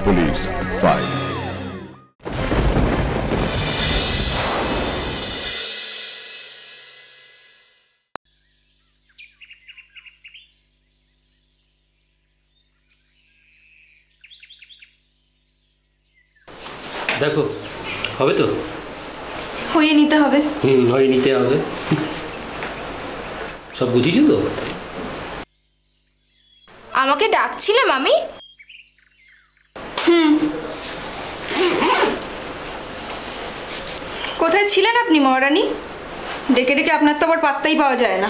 Police file. দেখো হবে তো? হয়ে নিতে হবে। হয়ে নিতে হবে। সব বুঝিয়েছো তো? আমাকে ডাকছিলে মামি? কোথায় ছিলেন আপনি মহারানী? ডেকে ডেকে আপনার তো আবার পাত্তাই পাওয়া যায় না।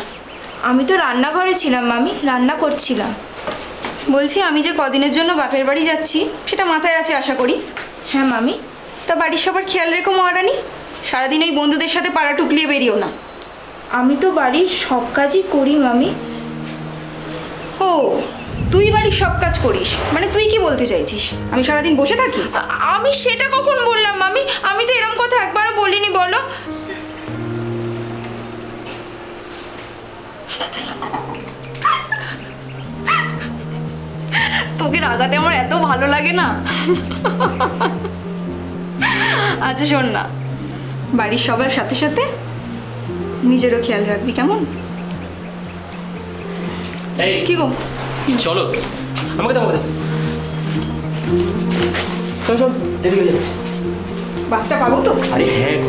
আমি তো রান্নাঘরে ছিলাম মামি, রান্না করছিলাম। বলছি আমি যে কদিনের জন্য বাপের বাড়ি যাচ্ছি সেটা মাথায় আছে আশা করি। হ্যাঁ মামি। তা বাড়ির সবার খেয়াল রেখো মহারানী। সারাদিন ওই বন্ধুদের সাথে পাড়া টুকলিয়ে বেরিও না। আমি তো বাড়ির সব কাজই করি মামি। ও, তুই বাড়ির সব কাজ করিস? মানে তুই কি বলতে চাইছিস আমি সারাদিন বসে থাকি? আমি সেটা কখন বললাম মামি? আমি তো এরকম কথা একবারও বলিনি। বলো। তোকে রাগাতে আমার এত ভালো লাগে না। আচ্ছা শোন না, বাড়ির সবার সাথে সাথে নিজেরও খেয়াল রাখবি কেমন? কি গো? চলো, আমাকে দাও, চল চল, দেরি হয়ে যাচ্ছে। বাসটা পাবো তো? আরে হ্যাঁ।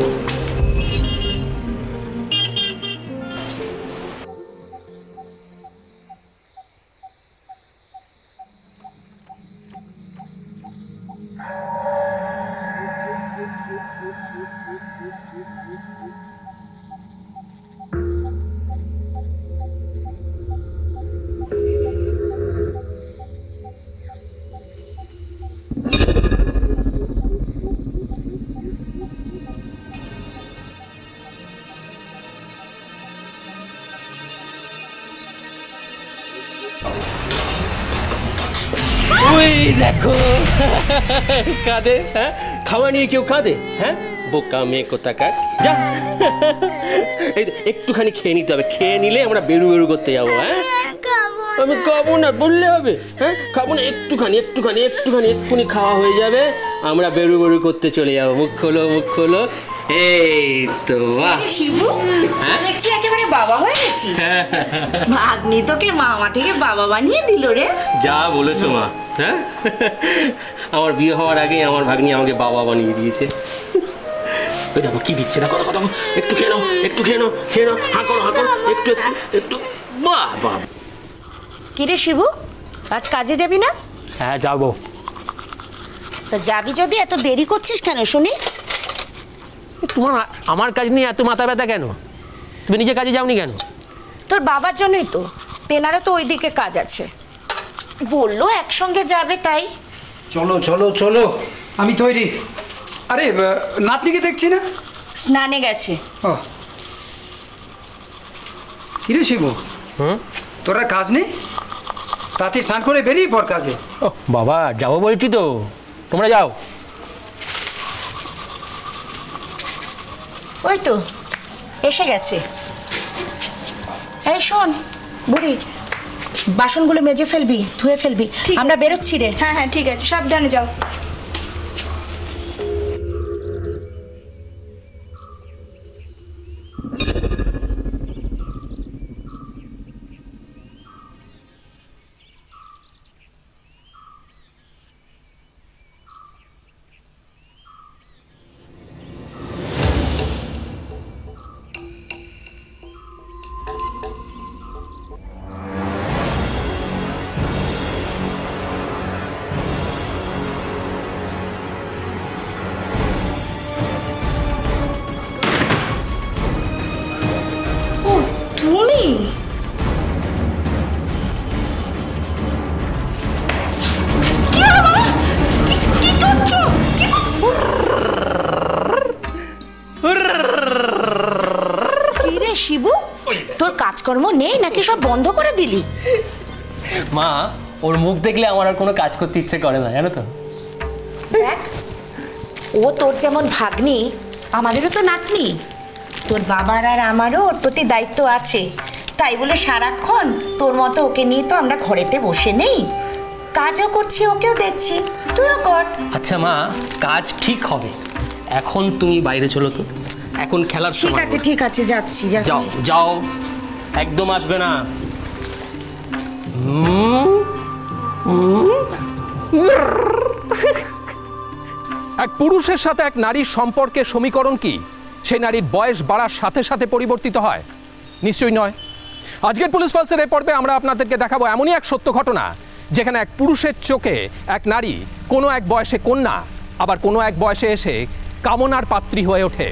ওই দেখো কাঁদে। হ্যাঁ, খাওয়া নিয়ে কেউ কাঁদে? হ্যাঁ, বোকা মেয়ে কোথাকার। যা, এই একটুখানি খেয়ে নিতে হবে, খেয়ে নিলে আমরা বেরু বেরু করতে যাবো। হ্যাঁ, আমি খাবো না বললে হবে? হ্যাঁ, খাবো না, একটুখানি একটুখানি একটুখানি এক্ষুনি খাওয়া হয়ে যাবে, আমরা বেরু বেরু করতে চলে যাবো। মুখ খোলো, মুখ খোলো। এই তো বাহ শিবু, দেখছি একেবারে বাবা হয়ে গেছি। ভাগ্নি তোকে মামা থেকে বাবা বানিয়ে দিল রে। যা বলেছো মা। হ্যাঁ, আমার বিয়ে হওয়ার আগেই আমার ভাগ্নি আমাকে বাবা বানিয়ে দিয়েছে। ওই দেখো কি দিচ্ছে না, কত কত, একটু খেয়ে নাও, একটু খেয়ে নাও, খেয়ে নাও, হাঁ করো, হাঁ করো, একটু একটু একটু। বাহ বাহ। কিরে শিবু, আজ কাজে যাবি না? হ্যাঁ যাবো। তা যাবি যদি এত দেরি করছিস কেন শুনি? তোমার আমার কাজ নিয়ে এত মাথা ব্যথা কেন? তুমি নিজে কাজে যাওনি কেন? তোর বাবার জন্যই তো, তেনারও তো ওইদিকে কাজ আছে, বললো একসঙ্গে যাবে তাই। চলো চলো চলো, আমি তৈরি। আরে নাতনিকে দেখছি না? স্নানে গেছে। ও কিরে শিবু, তোর আর কাজ নেই? তাতে স্নান করে বেরিয়ে পর কাজে। ও বাবা, যাবো বলছি তো, তোমরা যাও। ওই তো এসে গেছে। এই শোন বুড়ি, বাসনগুলো মেজে ফেলবি, ধুয়ে ফেলবি, আমরা বেরোচ্ছি রে। হ্যাঁ হ্যাঁ ঠিক আছে, সাবধানে যাও। শিবু, তোর কাজকর্ম নেই নাকি সব বন্ধ করে দিলি? মা, ওর মুখ দেখলে আমার আর কোনো কাজ করতে ইচ্ছে করে না, জানো তো। দেখ, ও তোর যেমন ভাগ্নি, আমাদেরও তো নাতনি। তোর বাবার আর আমারও ওর প্রতি দায়িত্ব আছে, তাই বলে সারাক্ষণ তোর মতো ওকে নিয়ে তো আমরা ঘরেতে বসে নেই। কাজও করছি, ওকেও দেখছি, তুইও কর। আচ্ছা মা, কাজ ঠিক হবে, এখন তুমি বাইরে চলো তো, এখন খেলার সময়। ঠিক আছে ঠিক আছে, যাচ্ছি যাও যাচ্ছি। যাও, একদম আসবে না। এক পুরুষের সাথে এক নারীর সম্পর্কের সমীকরণ কি সেই নারীর বয়স বাড়ার সাথে সাথে পরিবর্তিত হয়? নিশ্চয়ই নয়। আজকের পুলিশ পালসের এই পর্বে আমরা আপনাদেরকে দেখাবো এমনই এক সত্য ঘটনা, যেখানে এক পুরুষের চোখে এক নারী কোনো এক বয়সে কন্যা, আবার কোনো এক বয়সে এসে কামনার পাত্রী হয়ে ওঠে।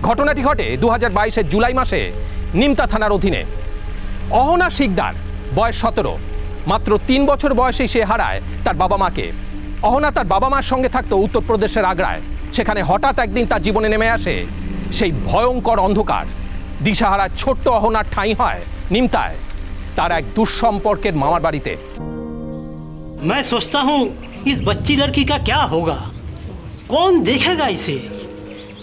ঘটনাটি ঘটে 2022-এর জুলাই মাসে নিমতা থানার অধীনে। অহনা শিকদার, বয়স 17, মাত্র 3 বছর বয়সেই সে হারায় তার বাবা মাকে। অহনা তার বাবা মার সঙ্গে থাকতো উত্তরপ্রদেশের আগ্রায়। সেখানে হঠাৎ একদিন তার জীবনে নেমে আসে সেই ভয়ঙ্কর অন্ধকার। দিশাহারা ছোট্ট অহনার ঠাঁই হয় নিমতায়, তার এক দুঃসম্পর্কের মামার বাড়িতে। मैं सोचता हूँ इस बच्ची लड़की का क्या होगा, कौन देखेगा इसे।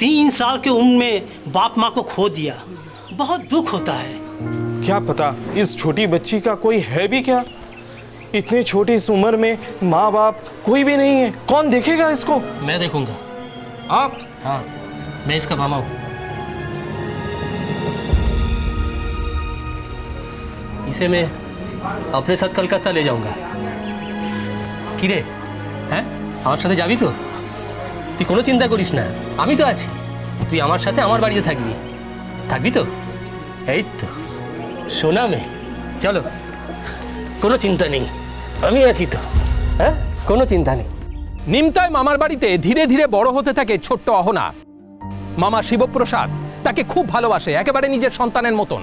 3 साल के उम्र में बाप माँ को खो दिया, बहुत दुख होता है। क्या पता इस छोटी बच्ची का कोई है भी क्या? इतनी छोटी इस उम्र में माँ बाप कोई भी नहीं है, कौन देखेगा इसको? मैं देखूंगा। आप? हाँ, मैं इसका मामा हूँ। इसे मैं अपने साथ कलकत्ता ले जाऊंगा। কিরে, হ্যাঁ আমার সাথে যাবি তো? তুই কোনো চিন্তা করিস না, আমি তো আছি। তুই আমার সাথে আমার বাড়িতে থাকবি তো? এই তো সোনা মেয়ে, চলো, কোনো চিন্তা নেই, আমি আছি তো। হ্যাঁ, কোনো চিন্তা নেই। নিমতায় মামার বাড়িতে ধীরে ধীরে বড় হতে থাকে ছোট্ট অহনা। মামা শিবপ্রসাদ তাকে খুব ভালোবাসে, একেবারে নিজের সন্তানের মতন।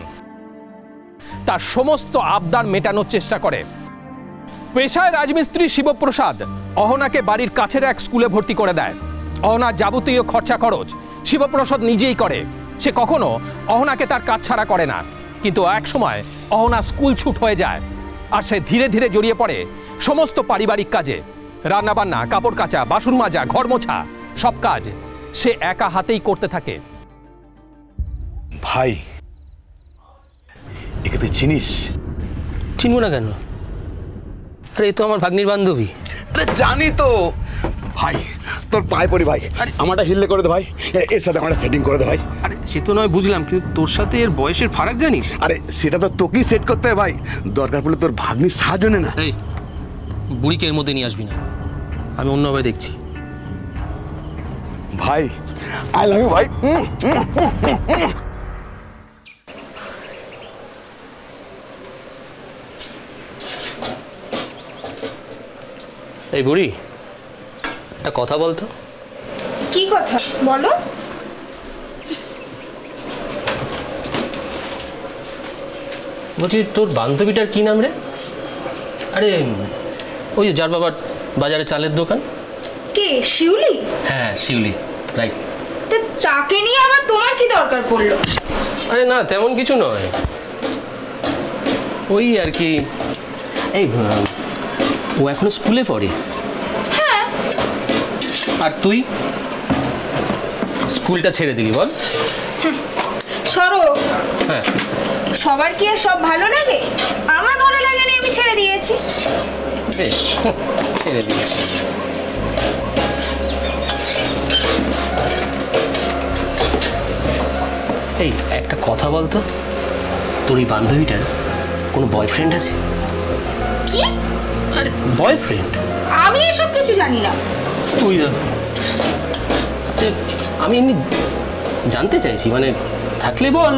তার সমস্ত আবদার মেটানোর চেষ্টা করে। পেশায় রাজমিস্ত্রি শিবপ্রসাদ অহনাকে বাড়ির কাছের এক স্কুলে ভর্তি করে দেয়। অহনার যাবতীয় খরচা খরচ শিবপ্রসাদ নিজেই করে। সে কখনো অহনাকে তার কাজ ছাড়া করে না। কিন্তু এক সময় অহনা স্কুল ছুট হয়ে যায়, আর সে ধীরে ধীরে জড়িয়ে পড়ে সমস্ত পারিবারিক কাজে। রান্নাবান্না, কাপড় কাচা, বাসন মাজা, ঘর মোছা, সব কাজ সে একা হাতেই করতে থাকে। ভাই, একে তুই চিনিস? চিনব না কেন? আরে এ তো আমার ভাগ্নির বান্ধবী। আরে জানি তো ভাই, তোর পায়ে পড়ি ভাই, আমারটা হিললে করে দে ভাই, এর সাথে আমারটা সেটিং করে দে ভাই। আরে সে তো নয় বুঝলাম, কিন্তু তোর সাথে এর বয়সের ফারাক জানিস? আরে সেটা তো তোকেই সেট করতে হবে ভাই, দরকার পড়লে তোর ভাগ্নির সাহায্য নে না। এই বুড়িকে এর মধ্যে নিয়ে আসবি না, আমি অন্যভাবে দেখছি। ভাই আই লাভ ইউ ভাই। এই বুড়ি, একটা কথা বলতো। কি কথা বলো? বলছি তোর বান্ধবীটার কি নাম রে? আরে ওই যে যার বাবার বাজারে চালের দোকান। কে, শিউলি? হ্যাঁ শিউলি, রাইট। তাকে নিয়ে আবার তোমার কি দরকার পড়লো? আরে না, তেমন কিছু নয়, ওই আর কি। এই ও এখনো স্কুলে পড়ে। হ্যাঁ। আর তুই স্কুলটা ছেড়ে দিলি বল? সরো। হ্যাঁ, সবার কি আর সব ভালো লাগে? আমার ভালো লাগেনি, আমি ছেড়ে দিয়েছি। বেশ, ছেড়ে দিয়েছি। এই একটা কথা বলতো, তোর এই বান্ধবীটার কোনো বয়ফ্রেন্ড আছে? কি? আরে বয়ফ্রেন্ড? আমি এসব কিছু জানি না। তুই আমি এমনি জানতে চাইছি, মানে থাকলে বল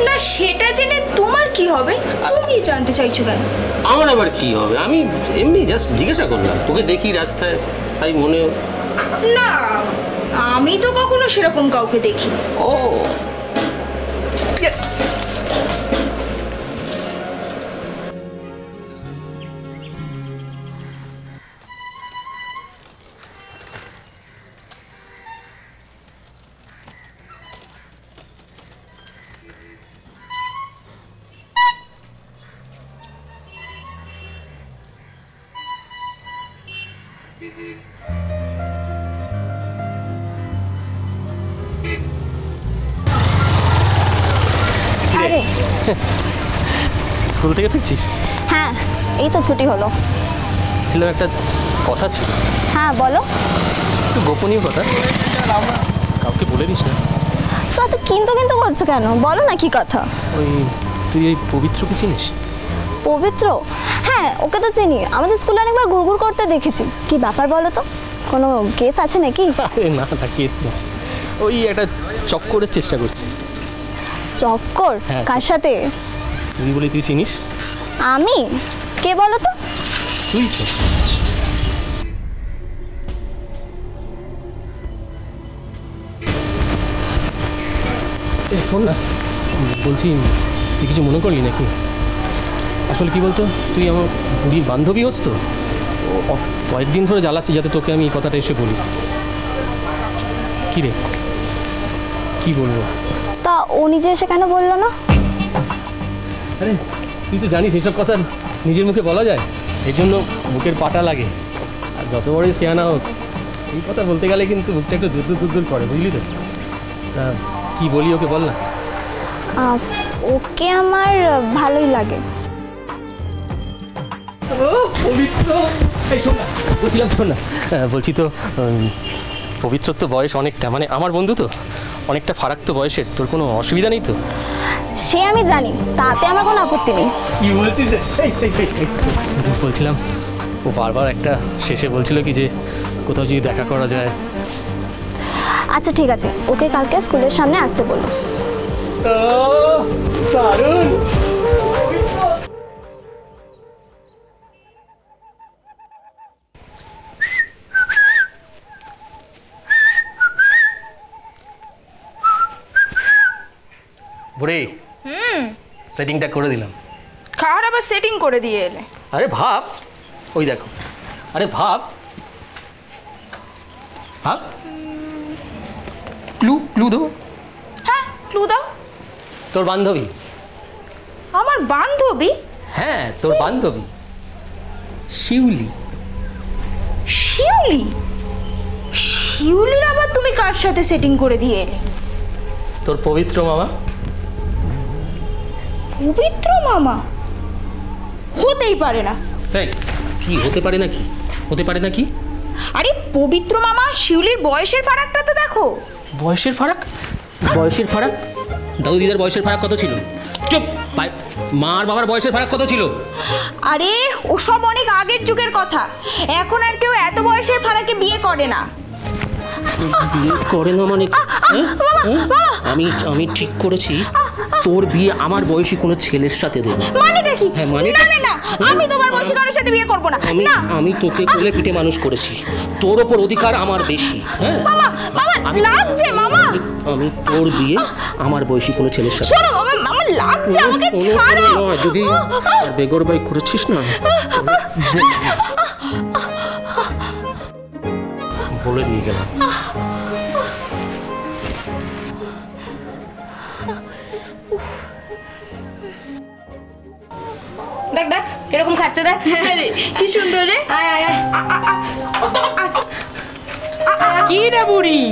না। সেটা জেনে তোমার কি হবে? তুমি জানতে চাইছো কেন? আমার আবার কি হবে? আমি এমনি জাস্ট জিজ্ঞাসা করলাম, তোকে দেখি রাস্তায় তাই মনে। না, আমি তো কখনো সেরকম কাউকে দেখি। ও স্কুল থেকে ফিরছিস? হ্যাঁ, এই তো ছুটি হলো। বলছিলাম একটা কথা ছিল। হ্যাঁ বলো। একটু গোপনীয় কথা, কাউকে বলে দিস না। তো এত কিন্তু কিন্তু করছো কেন, বলো না কি কথা। ওই তুই এই পবিত্রকে চিনিস? পবিত্র? হ্যাঁ ওকে তো চিনি, আমাদের স্কুলে অনেকবার ঘুরঘুর করতে দেখেছি। কি ব্যাপার বলো তো, কোনো কেস আছে নাকি? আরে না না, কেস না, ওই একটা চক্করের চেষ্টা করছি। চক্কর? হ্যাঁ, কার সাথে? তুই বলি তুই চিনিস? আমি? কে বলো তো? তুই তো। শোন না, বলছি তুই কিছু মনে করলি নাকি? আসলে কি বলতো, তুই আমার বুড়ির বান্ধবী হোস তো, কয়েকদিন ধরে জ্বালাচ্ছি যাতে তোকে আমি এই কথাটা এসে বলি। কি রে, কি বলবো? তা ও নিজে এসে কেন বললো না? আরে তুই তো জানিস এইসব কথা নিজের মুখে বলা যায়, এই জন্য বুকের পাটা লাগে। আর যত বড়ই সিয়ানা হোক, এই কথা বলতে গেলে কিন্তু বুকটা একটু দুদ্দুর করে, বুঝলি তো? কি বলি ওকে, বল না। ওকে আমার ভালোই লাগে। শোন না, বলছি তো পবিত্র তো বয়স অনেকটা, মানে আমার বন্ধু তো, অনেকটা ফারাক তো বয়সের, তোর কোনো অসুবিধা নেই তো? সে আমি জানি, তাতে আমার কোনো আপত্তি নেই। কি বলছিস? বলছিলাম ও বারবার একটা শেষে বলছিল কি যে কোথাও যদি দেখা করা যায়। আচ্ছা ঠিক আছে, ওকে কালকে স্কুলের সামনে আসতে বলো। দারুণ। বুড়ি, সেটিংটা করে দিলাম। কার আবার সেটিং করে দিয়ে এলে? আরে ভাব, ওই দেখো, আরে ভাব ভাব। ক্লু দেবো? হ্যাঁ ক্লু দাও। তোর বান্ধবী। আমার বান্ধবী? হ্যাঁ তোর বান্ধবী শিউলি। শিউলি? শিউলির আবার তুমি কার সাথে সেটিং করে দিয়ে এলে? তোর পবিত্র মামা। পবিত্র মামা? হতেই পারে না। কি হতে পারে না? কি হতে পারে না? কি? আরে পবিত্র মামা শিউলির বয়সের ফারাকটা তো দেখো। বয়সের ফারাক? বয়সের ফারাক? দাদু দিদার বয়সের ফারাক কত ছিল? চুপ! মা আর বাবার বয়সের ফারাক কত ছিল? আরে ওসব অনেক আগের যুগের কথা, এখন আর কেউ এত বয়সের ফারাকে বিয়ে করে না। বিয়ে করে না মানে? আমি ঠিক করেছি তোর বিয়ে আমার বয়সী কোনো ছেলের সাথে দেব। মানেটা কি? মানে না না না, আমি তোমার বয়সী কারোর সাথে বিয়ে করব না। আমি তোকে কোলে পিঠে মানুষ করেছি, তোর ওপর অধিকার আমার বেশি। হ্যাঁ মামা, মামা লাগছে মামা। আমি তোর বিয়ে আমার বয়সী কোনো ছেলের সাথে। শোনো মামা, মামা লাগছে, আমাকে ছাড়ো। যদি বেগরবাই করেছিস না, বলে দিয়ে গেলাম। দেখ দেখ কিরকম খাচ্ছে, দেখ কি সুন্দর রে। কি রে বুড়ি,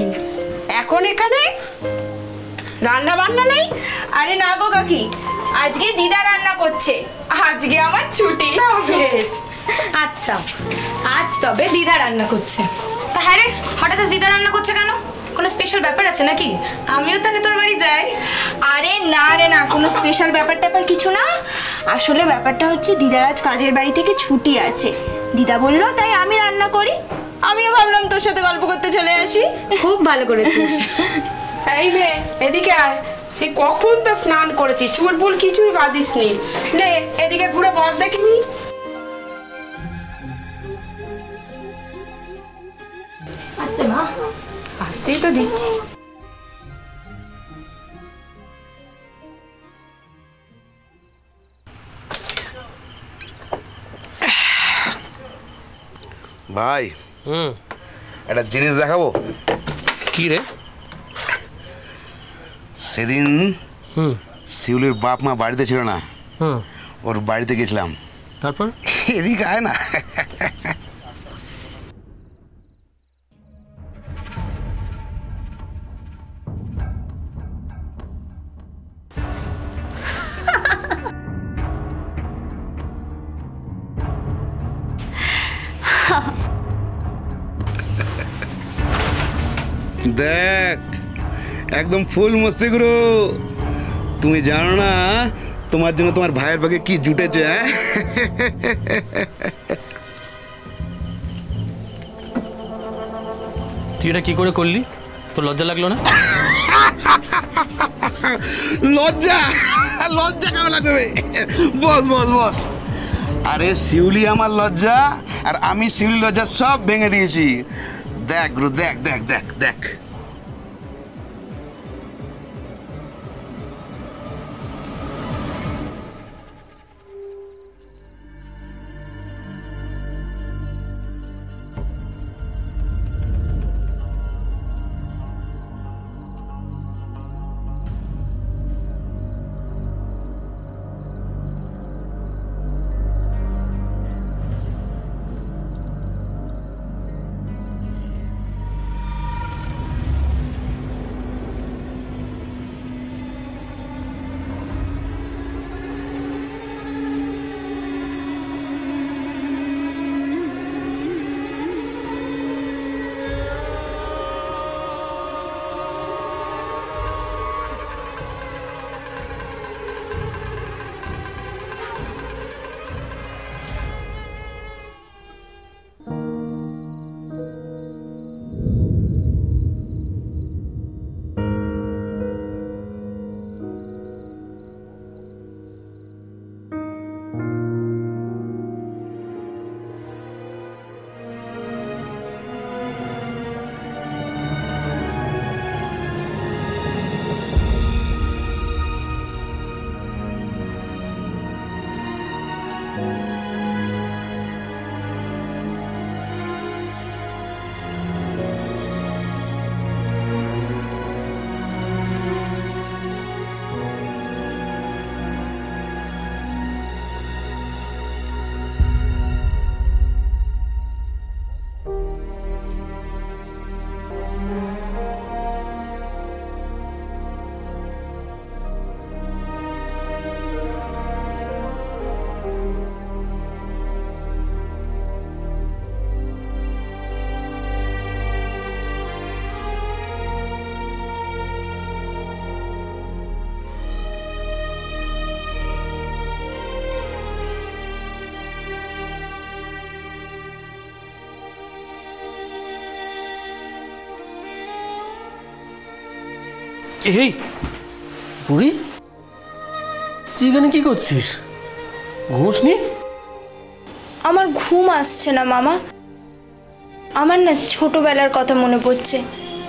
এখন এখানে রান্না বান্না নেই? আরে না গো কাকি, আজকে দিদা রান্না করছে, আজকে আমার ছুটি। বেশ। আচ্ছা আজ তবে দিদা রান্না করছে। তা হ্যাঁ রে, হঠাৎ দিদা রান্না করছে কেন? কোনো স্পেশাল ব্যাপার আছে নাকি? আমিও তাহলে তোর বাড়ি যাই। আরে না রে না, কোনো স্পেশাল ব্যাপার ট্যাপার কিছু না। আসলে ব্যাপারটা হচ্ছে দিদার আজ কাজের বাড়ি থেকে ছুটি আছে, দিদা বললো তাই আমি রান্না করি। আমিও ভাবলাম তোর সাথে গল্প করতে চলে আসি। খুব ভালো করেছিস। এই মেয়ে এদিকে আয়, সেই কখন তো স্নান করেছিস, চুল ফুল কিছুই বাঁধিস নি। নে এদিকে ঘুরে বস দেখিনি। আসতে মা। আসতেই তো দিচ্ছি। ভাই একটা জিনিস দেখাবো। কি রে? সেদিন শিউলির বাপ মা বাড়িতে ছিল না, ওর বাড়িতে গেছিলাম। তারপর? এদিকে আয় না। দেখ একদম ফুল মস্তি গুরু। তুমি জানো না তোমার জন্য তোমার ভাইয়ের ভাগে কি জুটেছে? তুই এটা কি করে করলি? তোর লজ্জা লাগলো না? লজ্জা লজ্জা কেমন লাগবে? বস বস বস। আরে শিউলি আমার লজ্জা, আর আমি শিউলি লজ্জা সব ভেঙে দিয়েছি। দেখ গুরু, দেখ দেখ দেখ দেখ। এই বুড়ি, তুই এখানে কি করছিস? ঘুমোসনি? আমার ঘুম আসছে না মামা। আমার না ছোটবেলার কথা মনে পড়ছে।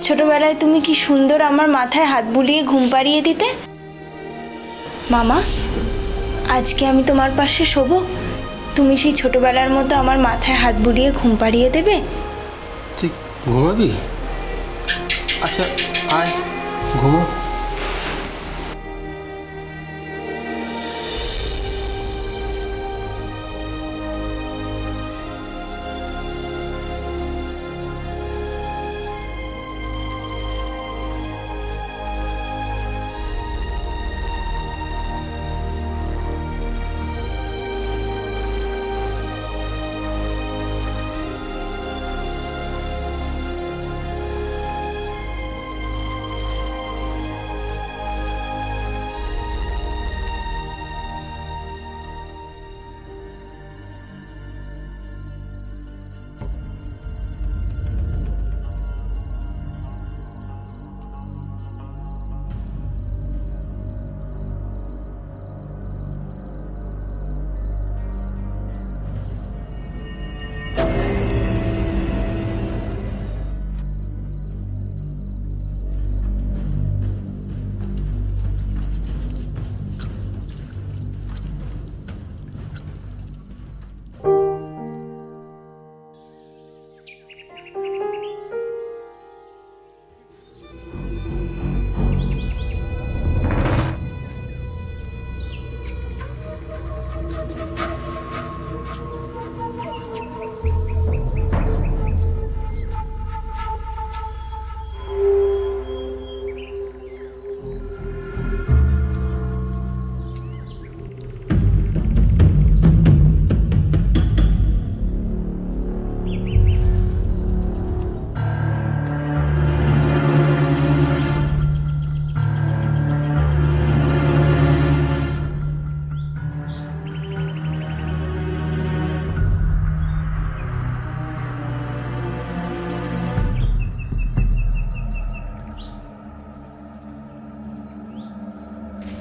ছোটবেলায় তুমি কি সুন্দর আমার মাথায় হাত বুলিয়ে ঘুম পাড়িয়ে দিতে। মামা, আজকে আমি তোমার পাশে শোবো? তুমি সেই ছোটবেলার মতো আমার মাথায় হাত বুলিয়ে ঘুম পাড়িয়ে দেবে? তুই ঘুমাবি? আচ্ছা আয় ঘুমো।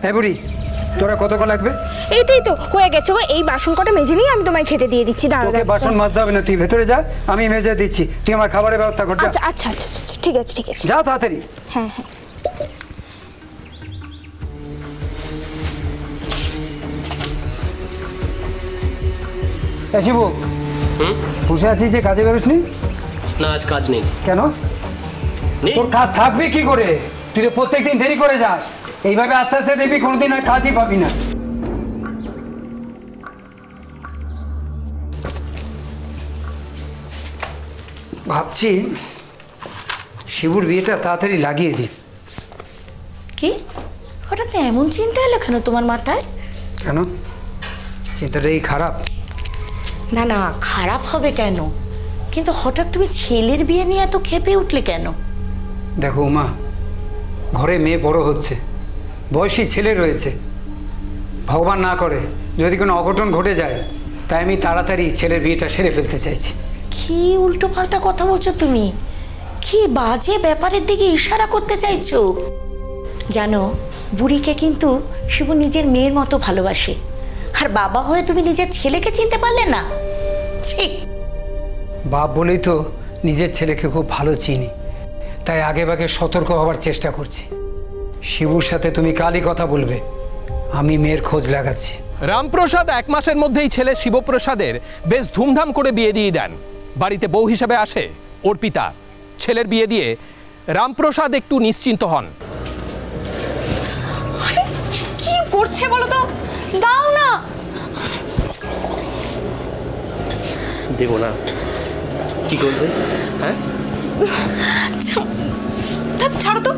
হ্যাঁ বুড়ি, তোরা কতক্ষণ লাগবে? এইটাই তো হয়ে গেছে, এই বাসন কটা মেজে নিয়ে আমি তোমায় খেতে দিয়ে দিচ্ছি। দাঁড়া, তোকে বাসন মাজতে হবে না, তুই ভেতরে যা, আমি মেজে দিচ্ছি। তুই আমার খাবারের ব্যবস্থা কর। আচ্ছা আচ্ছা আচ্ছা আচ্ছা, ঠিক আছে ঠিক আছে, যা তাড়াতাড়ি। হ্যাঁ হ্যাঁ। শিবু, বসে আছিস যে, কাজে বেরোসনি? না, আজ কাজ নেই। কেন? তোর কাজ থাকবে কি করে? তুই তো প্রত্যেকদিন দেরি করে যাস। এইভাবে আস্তে আস্তে দেখবি কোনোদিন আর কাজই পাবি না। ভাবছি শিবুর বিয়েটা তাড়াতাড়ি লাগিয়ে দিই। কি হঠাৎ এমন চিন্তা এলো কেন তোমার মাথায়? কেন? চিন্তাটাই খারাপ? না না, খারাপ হবে কেন, কিন্তু হঠাৎ তুমি ছেলের বিয়ে নিয়ে এত ক্ষেপে উঠলে কেন? দেখো উমা, ঘরে মেয়ে বড় হচ্ছে, বয়সী ছেলে রয়েছে। ভগবান না করে যদি কোনো অঘটন ঘটে যায়, তাই আমি তাড়াতাড়ি ছেলের বিয়েটা সেরে ফেলতে চাইছি। কি উল্টো পাল্টা কথা বলছো তুমি? কি বাজে ব্যাপারের দিকে ইশারা করতে চাইছো? জানো, বুড়িকে কিন্তু শিবু নিজের মেয়ের মতো ভালোবাসে, আর বাবা হয়ে তুমি নিজের ছেলেকে চিনতে পারলে না? ঠিক। বাপ বলেই তো নিজের ছেলেকে খুব ভালো চিনি, তাই আগে ভাগে সতর্ক হওয়ার চেষ্টা করছি। শিবুর সাথে তুমি কালই কথা বলবে, আমি মেয়ের খোঁজ লাগাচ্ছি। রামপ্রসাদ 1 মাসের মধ্যেই ছেলে শিবপ্রসাদের বেশ ধুমধাম করে বিয়ে দিয়ে দেন। বাড়িতে বউ হিসেবে আসে অর্পিতা। ছেলের বিয়ে দিয়ে রামপ্রসাদ একটু নিশ্চিন্ত হন। আরে কি করছে বলো তো, দাও না। দেবো না, কি করবে? হ্যাঁ, ছাড়ো তো।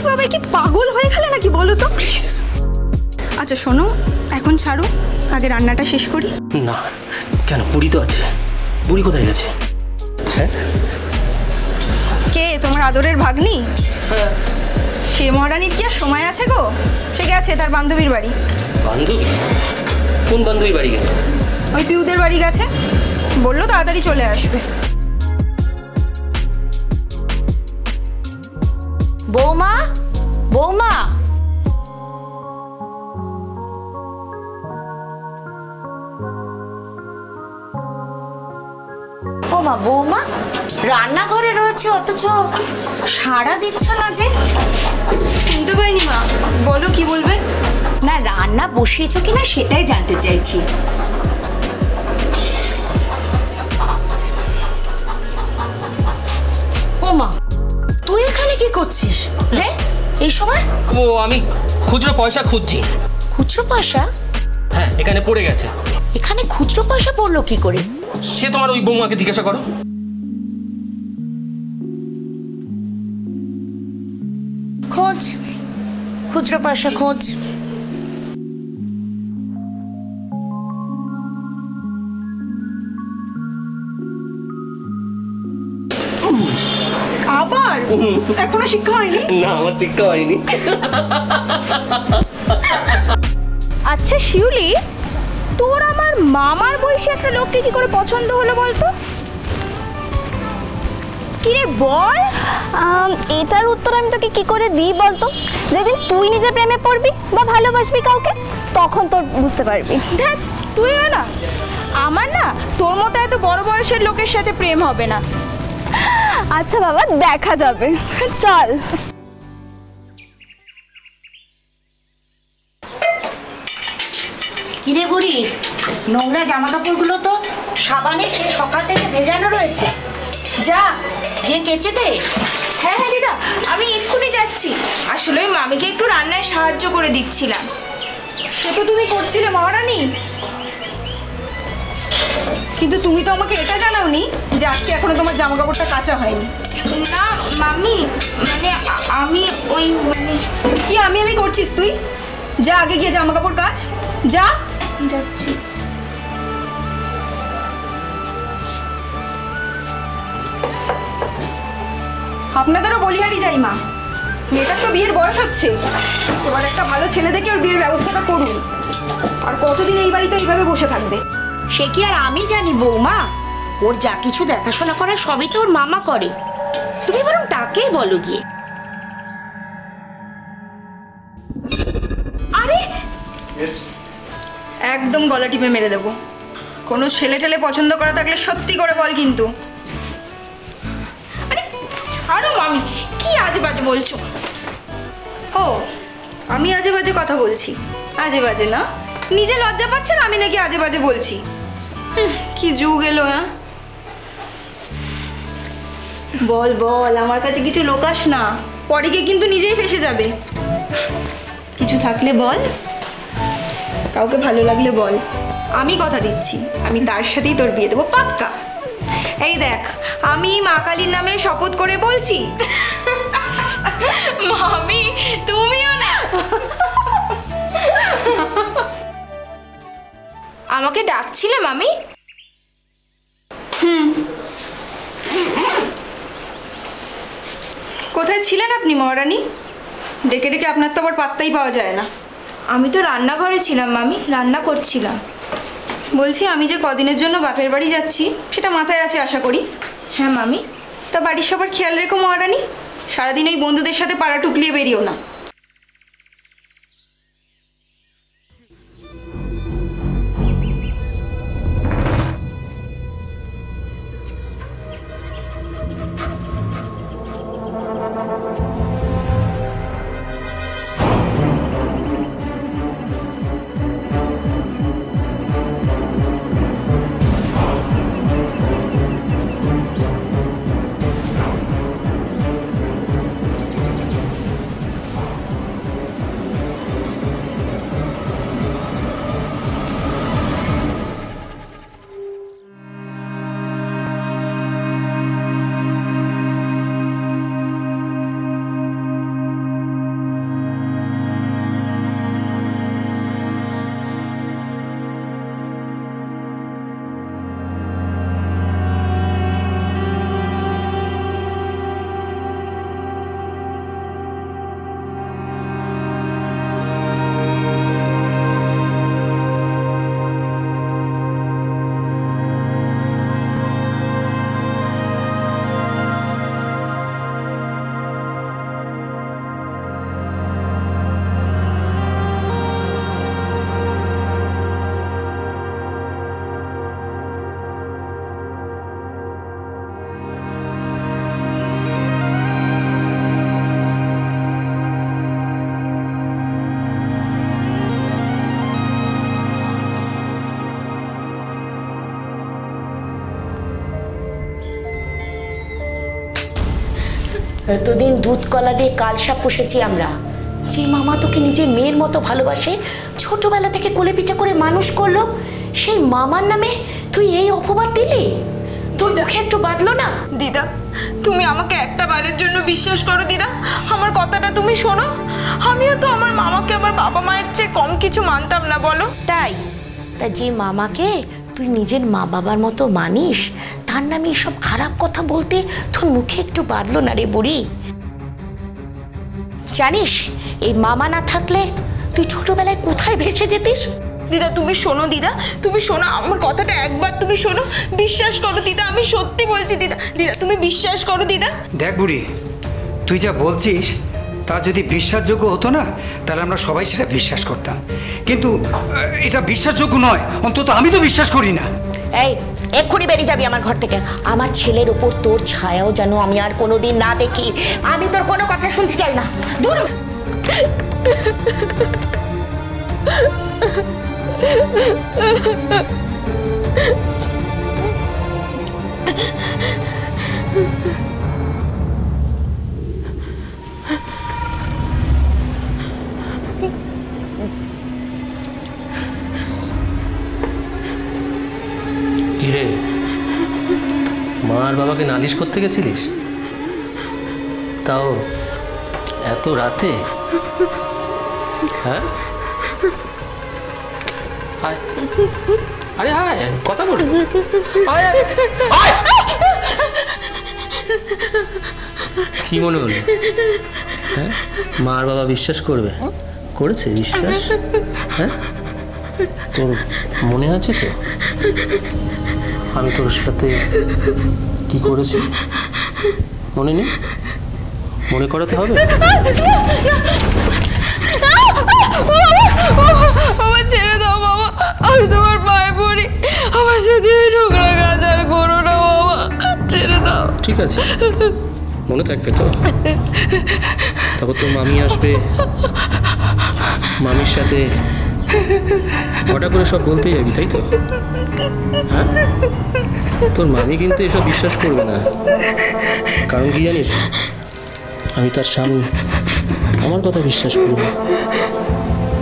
বাবা কি পাগল হয়ে গেলে নাকি বলো তো? আচ্ছা শোনো, এখন ছাড়ো, আগে রান্নাটা শেষ করি। না, কেন? বুড়ি তো আছে। বুড়ি কোথায় গেছে? হ্যাঁ, কে তোমার আদরের ভাগ্নি? হ্যাঁ। সে মহারানীর কি আর সময় আছে গো? সে গেছে তার বান্ধবীর বাড়ি। বান্ধবী? কোন বান্ধবী বাড়ি গেছে? ওই পিউদের বাড়ি গেছে, বললো তাড়াতাড়ি চলে আসবে। বৌমা, বৌমা, বৌমা, বৌমা, রান্নাঘরে রয়েছে অথচ সাড়া দিচ্ছ না যে? শুনতে পাইনি মা, বলো কি বলবে? না, রান্না বসিয়েছো কিনা সেটাই জানতে চাইছি। বৌমা, তুই এখানে কি করছিস রে এই সময়? ও, আমি খুচরো পয়সা খুঁজছি। খুচরো পয়সা? হ্যাঁ, এখানে পড়ে গেছে। এখানে খুচরো পয়সা পড়লো কি করে? সে তোমার ওই বৌমাকে জিজ্ঞাসা করো। খোঁজ, খুচরো পয়সা খোঁজ। আবার এখনো শিক্ষা হয়নি? না, আমার শিক্ষা হয়নি। আচ্ছা শিউলি, তোর আমার মামার বয়সী একটা লোককে কি করে পছন্দ হলো বলতো? কিরে বল। এটার উত্তর আমি তোকে কি করে দিই বলতো? যেদিন তুই নিজে প্রেমে পড়বি বা ভালোবাসবি কাউকে, তখন তোর বুঝতে পারবি। দেখ তুইও না, আমার না তোর মতো এত বড় বয়সের লোকের সাথে প্রেম হবে না। আচ্ছা বাবা, দেখা যাবে, চল। কিরে বুড়ি, নোংরা জামা কাপড়গুলো তো সাবানে সকাল থেকে ভেজানো রয়েছে, যা গিয়ে কেচে দে। হ্যাঁ হ্যাঁ দিদা, আমি এক্ষুনি যাচ্ছি। আসলে ওই মামিকে একটু রান্নায় সাহায্য করে দিচ্ছিলাম। সে তো তুমি করছিলে মহারানী, কিন্তু তুমি তো আমাকে এটা জানাওনি যে আজকে এখনো তোমার জামা কাপড়টা কাঁচা হয়নি। না মামি, মানে আমি ওই মানে কি আমি করছিস তুই? যা আগে গিয়ে জামা কাপড় কাচ, যা। যাচ্ছি। আপনাদেরও বলিহারি যাই মা, মেয়েটার তো বিয়ের বয়স হচ্ছে, এবার একটা ভালো ছেলে দেখে ওর বিয়ের ব্যবস্থাটা করুন। আর কতদিন এই বাড়িতে এইভাবে বসে থাকবে? সে কি আর আমি জানি বৌমা? ওর যা কিছু দেখাশোনা করার সবই তো ওর মামা করে। তুমি বরং তাকেই বলো গিয়ে। আরে একদম গলা টিপে মেরে দেবো। কোনো ছেলে টেলে পছন্দ করা থাকলে সত্যি করে বল কিন্তু। আরে ছাড়ো মামি, কি আজে বাজে বলছো? ও আমি আজে বাজে কথা বলছি? আজে বাজে না, নিজে লজ্জা পাচ্ছে না আমি নাকি আজে বাজে বলছি? কি যুগ এলো। হ্যাঁ বল বল, আমার কাছে কিছু লোকাস না, পরে গিয়ে কিন্তু নিজেই ফেসে যাবে। কিছু থাকলে বল, কাউকে ভালো লাগলে বল, আমি কথা দিচ্ছি আমি তার সাথেই তোর বিয়ে দেবো পাক্কা। এই দেখ আমি মা কালীর নামে শপথ করে বলছি। মামি তুমিও না। আমাকে ডাকছিলে মামি? কোথায় ছিলেন আপনি মহারানী? ডেকে ডেকে আপনার তো আবার পাত্তাই পাওয়া যায় না। আমি তো রান্নাঘরে ছিলাম মামি, রান্না করছিলাম। বলছি আমি যে কদিনের জন্য বাপের বাড়ি যাচ্ছি সেটা মাথায় আছে আশা করি। হ্যাঁ মামি, তা বাড়ির সবার খেয়াল রেখো মহারানী। সারাদিন ওই বন্ধুদের সাথে পাড়া টুকলিয়ে বেরিও না। এতদিন দুধ কলা দিয়ে কালসাপ পুষেছি আমরা। যে মামা তোকে নিজের মেয়ের মতো ভালোবাসে, ছোটবেলা থেকে কোলে পিঠে করে মানুষ করলো, সেই মামার নামে তুই এই অপবাদ দিলি? তোর মুখে একটু বাঁধলো না? দিদা তুমি আমাকে একটা বারের জন্য বিশ্বাস করো দিদা, আমার কথাটা তুমি শোনো। আমিও তো আমার মামাকে আমার বাবা মায়ের চেয়ে কম কিছু মানতাম না, বলো। তা যে মামাকে তুই নিজের মা বাবার মতো মানিস, তার নামে এসব খারাপ কথা বলতে তোর মুখে একটু বাঁধলো না রে বুড়ি? জানিস এই মামা না থাকলে তুই ছোটবেলায় কোথায় ভেসে যেতিস? দিদা তুমি শোনো, দিদা তুমি শোনো, আমার কথাটা একবার তুমি শোনো, বিশ্বাস করো দিদা, আমি সত্যি বলছি দিদা। দিদা তুমি বিশ্বাস করো দিদা। দেখ বুড়ি, তুই যা বলছিস তা যদি বিশ্বাসযোগ্য হতো না তাহলে আমরা সবাই সেটা বিশ্বাস করতাম, কিন্তু এটা বিশ্বাসযোগ্য নয়, অন্তত আমি তো বিশ্বাস করি না। এই এক্ষুনি বেরিয়ে যাবি আমার ঘর থেকে। আমার ছেলের উপর তোর ছায়াও যেন আমি আর কোনোদিন না দেখি। আমি তোর কোনো কথা শুনতে চাই না, দূর। কিরে, মা আর বাবাকে নালিশ করতে গেছিলিস? তাও এত রাতে? হ্যাঁ আরে হ্যাঁ কথা বল। কি মনে হলো? হ্যাঁ মা আর বাবা বিশ্বাস করবে? করেছে বিশ্বাস? হ্যাঁ তোর মনে আছে তো আমি তোর সাথে কি করেছি? মনে নেই? মনে করাতে হবে? আমার ছেড়ে দাও বাবা, আমি তোমার পায়ে পড়ি, আমার সাথে ঝগড়া কাজ আর করো না বাবা, ছেড়ে দাও। ঠিক আছে, মনে থাকবে তো? তারপর তোর মামি আসবে, মামির সাথে হঠাৎ করে সব বলতেই যাবি, তাই তো? হ্যাঁ, তোর মামি কিন্তু এসব বিশ্বাস করবে না। কারণ কি জানিস, আমি তার স্বামী, আমার কথা বিশ্বাস করবে,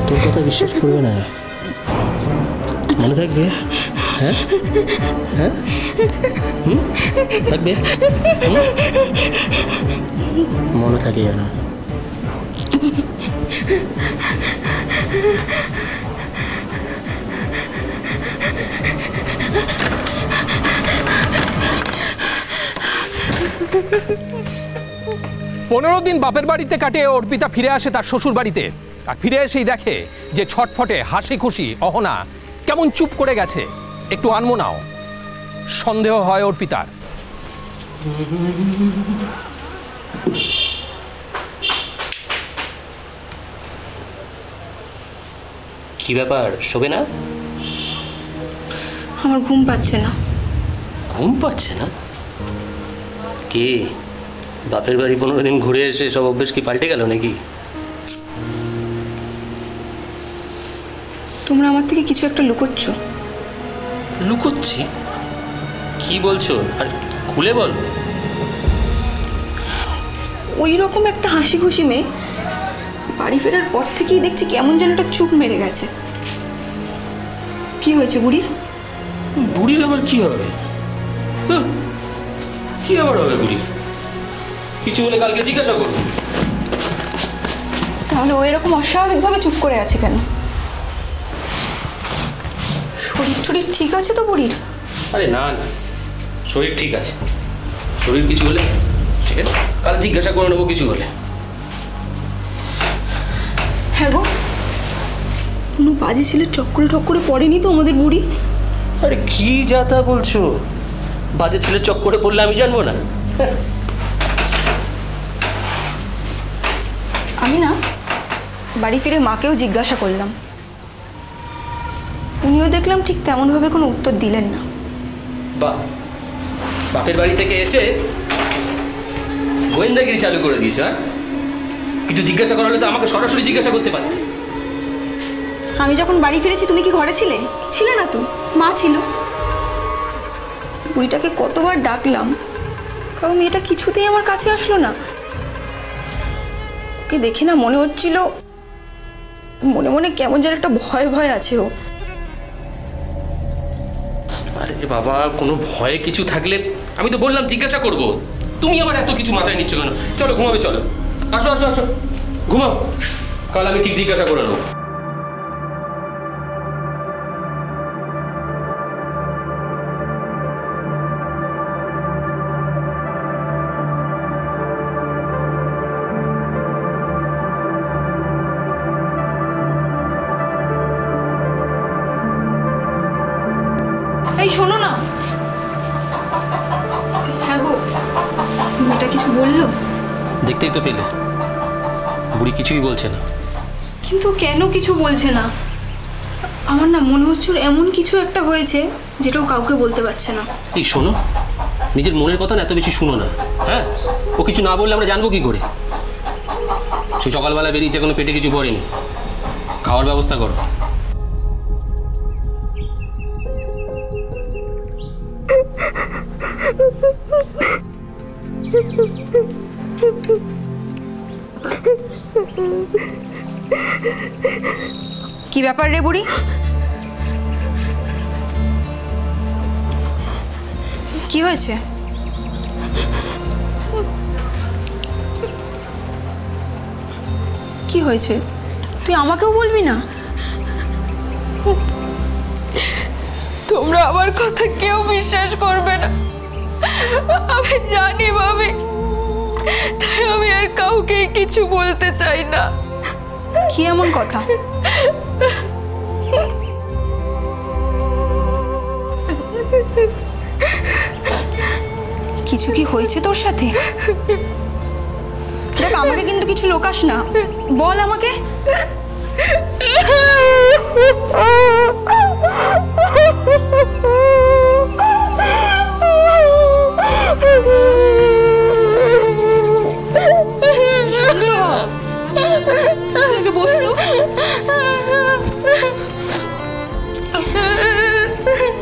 তোর কথা বিশ্বাস করবে না। মনে থাকবে? হ্যাঁ হ্যাঁ, থাকবে? মনে থাকে যেন। পনেরো দিন বাপের বাড়িতে কাটিয়ে অর্পিতা ফিরে আসে তার শ্বশুর বাড়িতে, আর ফিরে এসেই দেখে যে ছটফটে হাসি খুশি অহনা কেমন চুপ করে গেছে। একটু আনমনাও সন্দেহ হয় অর্পিতার। কি ব্যাপার, শোবে না? আমার ঘুম পাচ্ছে না। ঘুম পাচ্ছে না? কে? বাপের বাড়ি 15 দিন ঘুরে এসে সব অভ্যেস কি পাল্টে গেল নাকি? তোমরা আমার থেকে কিছু একটা লুকোচ্ছ। লুকোচ্ছি? কি বলছো? আর খুলে বল। ওই রকম একটা হাসি খুশি মেয়ে বাড়ি ফেরার পর থেকেই দেখছি কেমন যেন একটা চুপ মেরে গেছে। কি হয়েছে বুড়ির? বুড়ির আবার কি হবে? কি আবার হবে বুড়ির? কিছু হলে কালকে জিজ্ঞাসা করবো। তাহলে ও এরকম অস্বাভাবিকভাবে চুপ করে আছে কেন? শরীর টরীর ঠিক আছে তো বুড়ির? আরে না না, শরীর ঠিক আছে। শরীর কিছু হলে ঠিক আছে, কাল জিজ্ঞাসা করে নেবো কিছু হলে। হ্যাঁ গো, কোনো বাজে ছেলের চক্করে ঠক্করে পড়েনি তো আমাদের বুড়ি? আরে কি যা তা বলছো? বাজে ছেলের চক্করে পড়লে আমি জানবো না? আমি না বাড়ি ফিরে মাকেও জিজ্ঞাসা করলাম, উনিও দেখলাম ঠিক তেমনভাবে কোনো উত্তর দিলেন না। বাহ, বাপের বাড়ি থেকে এসে গোয়েন্দাগিরি চালু করে দিয়েছে। হ্যাঁ, কিছু জিজ্ঞাসা করা হলে তো আমাকে সরাসরি জিজ্ঞাসা করতে পারতে। আমি যখন বাড়ি ফিরেছি তুমি কি ঘরে ছিলে? ছিলে না তো, মা ছিল। বুড়িটাকে কতবার ডাকলাম, তাও মেয়েটা কিছুতেই আমার কাছে আসলো না। ওকে দেখে না মনে হচ্ছিল মনে মনে কেমন যেন একটা ভয় ভয় আছে ও। আরে বাবা, কোনো ভয়ে কিছু থাকলে আমি তো বললাম জিজ্ঞাসা করব। তুমি আবার এত কিছু মাথায় নিচ্ছ কেন? চলো ঘুমাবে, চলো, আসো আসো আসো, ঘুমাও, কাল আমি ঠিক জিজ্ঞাসা করে নেবো। এই শোনো না। হ্যাঁ গো, মেয়েটা কিছু বললো? দেখতেই তো পেলে, বুড়ি কিছুই বলছে না। কিন্তু কেন কিছু বলছে না? আমার না মনে হচ্ছে এমন কিছু একটা হয়েছে যেটাও কাউকে বলতে পারছে না। এই শোনো, নিজের মনের কথা না এত বেশি শুনো না। হ্যাঁ, ও কিছু না বললে আমরা জানবো কি করে? সে সকালবেলা বেরিয়েছে, কোনো পেটে কিছু পড়েনি। খাওয়ার ব্যবস্থা করো। কি ব্যাপার রে বুড়ি? কি হয়েছে? কি হয়েছে তুই আমাকেও বলবি না? তোমরা আমার কথা কেউ বিশ্বাস করবে না, আমি জানি ভাবি, তাই আমি আর কাউকে কিছু বলতে চাই না। কি এমন কথা? কিছু কি হয়েছে তোর সাথে? দেখ, আমাকে কিন্তু কিছু লোকাস না, বল আমাকে।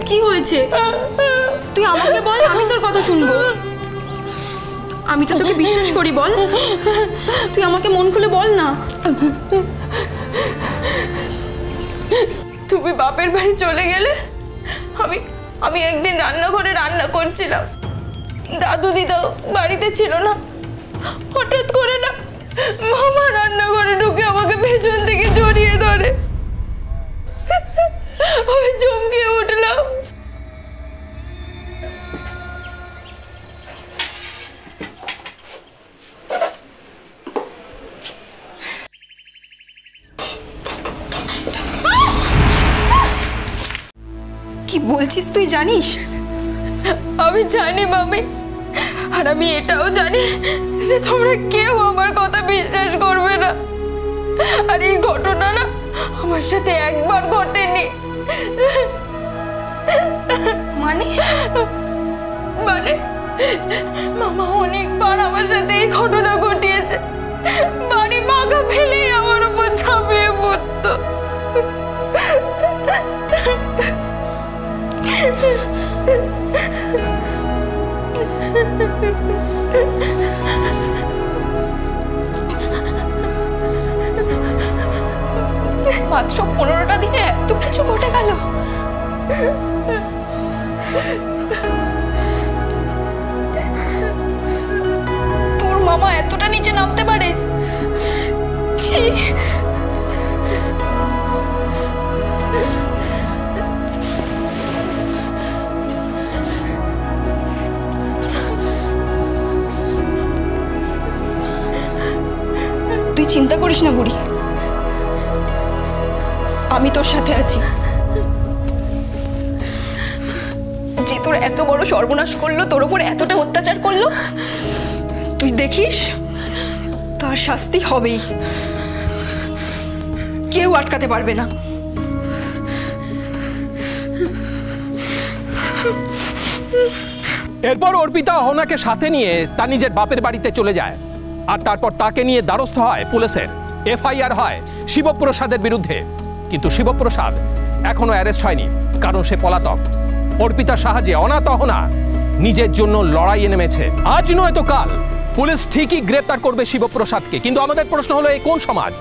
কি হয়েছে তুই আমাকে বল, আমি তোর কথা শুনবো। আমি তো তোকে বিশ্বাস করি, বল তুই আমাকে মন খুলে বল না। তুমি বাপের বাড়ি চলে গেলে আমি একদিন রান্নাঘরে রান্না করছিলাম, দাদু দিদা বাড়িতে ছিল না। হঠাৎ করে না মামা রান্নাঘরে ঢুকে আমাকে পেছন থেকে জড়িয়ে ধরে, আমি চমকে উঠলাম। কি বলছিস তুই জানিস? আমি জানি মামি, আর আমি এটাও জানি যে তোমরা কেউ আমার কথা বিশ্বাস করবে না। আর এই ঘটনা না আমার সাথে একবার ঘটেনি। মানে মানে মামা অনেকবার আমার সাথে এই ঘটনা ঘটিয়েছে। বাড়ি ভাগা ফেলেই আমার উপর ঝাঁপিয়ে পড়তো। মাত্র 15টা দিনে এত কিছু ঘটে গেল। তোর মামা এতটা নিচে নামতে পারে? ছি! তুই চিন্তা করিস না বুড়ি, আমি তোর সাথে আছি। যে তোর এত বড় সর্বনাশ করলো, তোর উপর এতটা অত্যাচার করলো, তুই দেখিস তার শাস্তি হবেই, কেউ আটকাতে পারবে না। এরপর অর্পিতা অহনাকে সাথে নিয়ে তার নিজের বাপের বাড়িতে চলে যায়, আর তারপর তাকে নিয়ে দ্বারস্থ হয় পুলিশের। এফআইআর হয় শিবপ্রসাদের বিরুদ্ধে, কিন্তু শিবপ্রসাদ এখনো অ্যারেস্ট হয়নি, কারণ সে পলাতক। অর্পিতার সাহায্যে অনাথ অহনা নিজের জন্য লড়াইয়ে নেমেছে। আজ নয়তো কাল পুলিশ ঠিকই গ্রেপ্তার করবে শিবপ্রসাদকে। কিন্তু আমাদের প্রশ্ন হলো, এই কোন সমাজ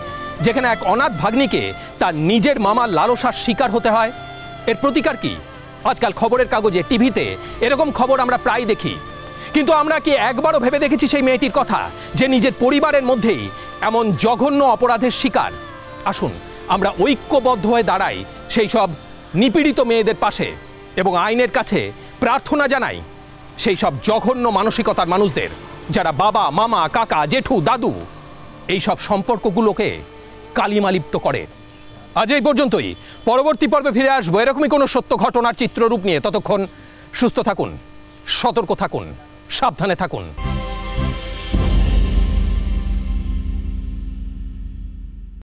যেখানে এক অনাথ ভাগ্নিকে তার নিজের মামার লালসার শিকার হতে হয়? এর প্রতিকার কি? আজকাল খবরের কাগজে, টিভিতে এরকম খবর আমরা প্রায় দেখি, কিন্তু আমরা কি একবারও ভেবে দেখেছি সেই মেয়েটির কথা, যে নিজের পরিবারের মধ্যেই এমন জঘন্য অপরাধের শিকার? আসুন আমরা ঐক্যবদ্ধ হয়ে দাঁড়াই সেই সব নিপীড়িত মেয়েদের পাশে এবং আইনের কাছে প্রার্থনা জানাই সেই সব জঘন্য মানসিকতার মানুষদের, যারা বাবা, মামা, কাকা, জেঠু, দাদু এই সব সম্পর্কগুলোকে কালিমালিপ্ত করে। আজ এই পর্যন্তই। পরবর্তী পর্বে ফিরে আসবো এরকমই কোনো সত্য ঘটনার চিত্ররূপ নিয়ে। ততক্ষণ সুস্থ থাকুন, সতর্ক থাকুন, সাবধানে থাকুন।